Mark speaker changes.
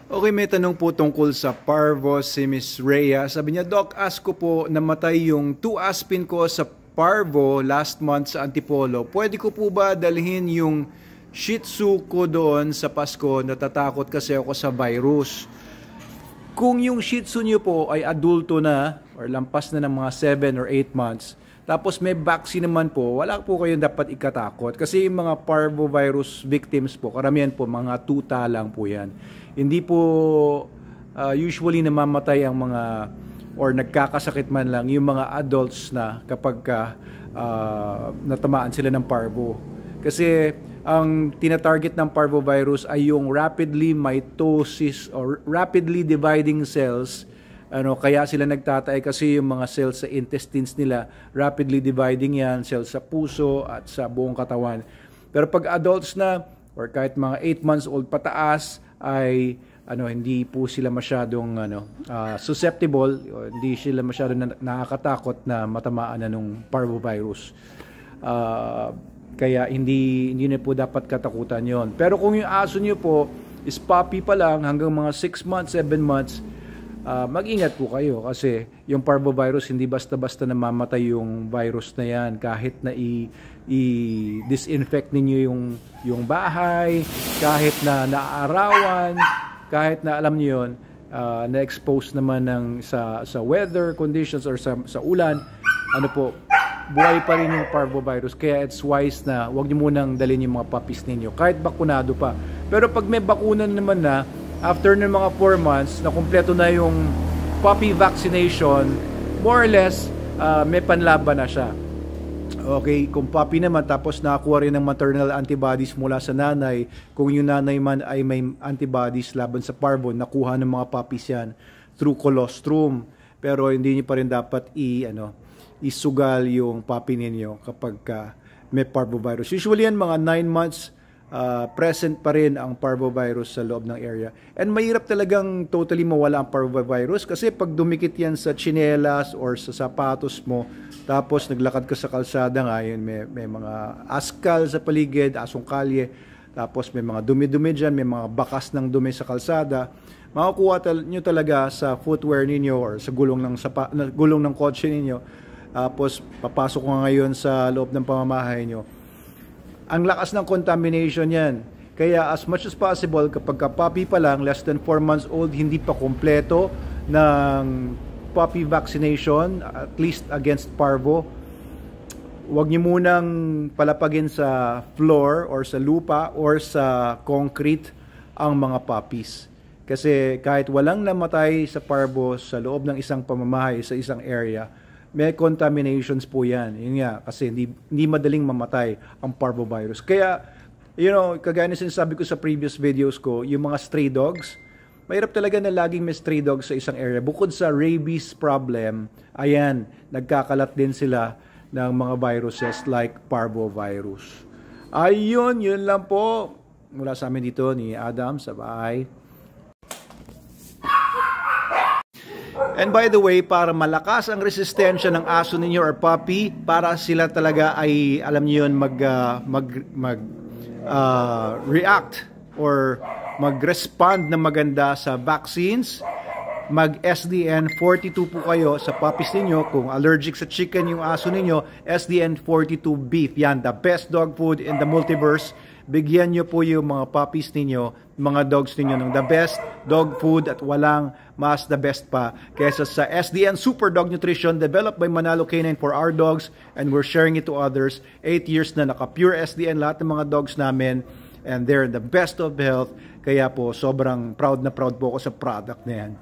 Speaker 1: Okay, may tanong po tungkol sa parvo si Miss Rhea. Sabi niya, Doc, ask ko po, namatay yung 2 aspin ko sa parvo last month sa Antipolo. Pwede ko po ba dalhin yung Shih Tzu ko doon sa Pasko? Natatakot kasi ako sa virus. Kung yung Shih Tzu niyo po ay adulto na or lampas na ng mga 7 or 8 months, tapos may vaccine naman po, wala po kayong dapat ikatakot. Kasi yung mga parvovirus victims po, karamihan po, mga tuta lang po yan. Hindi po usually namamatay ang mga or nagkakasakit man lang yung mga adults na kapag natamaan sila ng parvo. Kasi ang tinatarget ng parvovirus ay yung rapidly mitosis or rapidly dividing cells. Kaya sila nagtatay kasi yung mga cells sa intestines nila, rapidly dividing yan, cells sa puso at sa buong katawan. Pero pag adults na, or kahit mga 8 months old pataas, ay hindi po sila masyadong susceptible, hindi sila masyadong nakakatakot na matamaan na ng parvovirus. Kaya hindi na po dapat katakutan yon. Pero kung yung aso nyo po is puppy pa lang hanggang mga 6 months, 7 months, mag-ingat po kayo kasi yung parvovirus hindi basta-basta namamatay yung virus na yan. Kahit na i-disinfect ninyo yung bahay, kahit na naaarawan, kahit na alam niyo yun, na-expose naman sa weather conditions or sa ulan, buhay pa rin yung parvovirus. Kaya it's wise na huwag niyo munang dalhin yung mga puppies ninyo kahit bakunado pa. Pero pag may bakuna naman na, after ng mga 4 months, na kumpleto na yung puppy vaccination, more or less, may panlaban na siya. Okay, kung puppy naman, tapos nakakuha rin ng maternal antibodies mula sa nanay, kung yung nanay man ay may antibodies laban sa parvo, nakuha ng mga puppies yan through colostrum. Pero hindi niyo pa rin dapat isugal yung puppy ninyo kapag may parvovirus. Usually yan, mga 9 months, present pa rin ang parvovirus sa loob ng area. And mahirap talagang totally mawala ang parvovirus kasi pag dumikit yan sa tsinelas or sa sapatos mo, tapos naglakad ka sa kalsada ngayon, may mga askal sa paligid, asong kalye, tapos may mga dumi-dumi dyan, may mga bakas ng dumi sa kalsada, makukuha nyo talaga sa footwear ninyo or sa gulong ng kotse ninyo. Tapos papasok ka ngayon sa loob ng pamamahay nyo. Ang lakas ng contamination yan. Kaya as much as possible, kapag puppy pa lang, less than 4 months old, hindi pa kompleto ng puppy vaccination, at least against parvo, huwag niyo munang palapagin sa floor or sa lupa or sa concrete ang mga puppies. Kasi kahit walang namatay sa parvo sa loob ng isang pamamahay, sa isang area, may contaminations po yan. Yun nga, kasi hindi madaling mamatay ang parvovirus. Kaya, kagaya na sinasabi ko sa previous videos ko, yung mga stray dogs, mahirap talaga na laging may stray dogs sa isang area. Bukod sa rabies problem, ayan, nagkakalat din sila ng mga viruses like parvovirus. Ayun, yun lang po. Mula sa amin dito ni Adam sa bahay. And by the way, para malakas ang resistensya ng aso ninyo or puppy, para sila talaga ay, alam niyo yun, react or mag-respond na maganda sa vaccines, mag-SDN42 po kayo sa puppies ninyo. Kung allergic sa chicken yung aso ninyo, SDN42 beef. Yan, the best dog food in the multiverse. Bigyan nyo po yung mga puppies ninyo, mga dogs ninyo ng the best dog food at walang mas the best pa kaysa sa SDN Super Dog Nutrition developed by Manalo Canine for our dogs, and we're sharing it to others. 8 years na naka-pure SDN lahat ng mga dogs namin, and they're the best of health. Kaya po sobrang proud na proud po ako sa product na yan.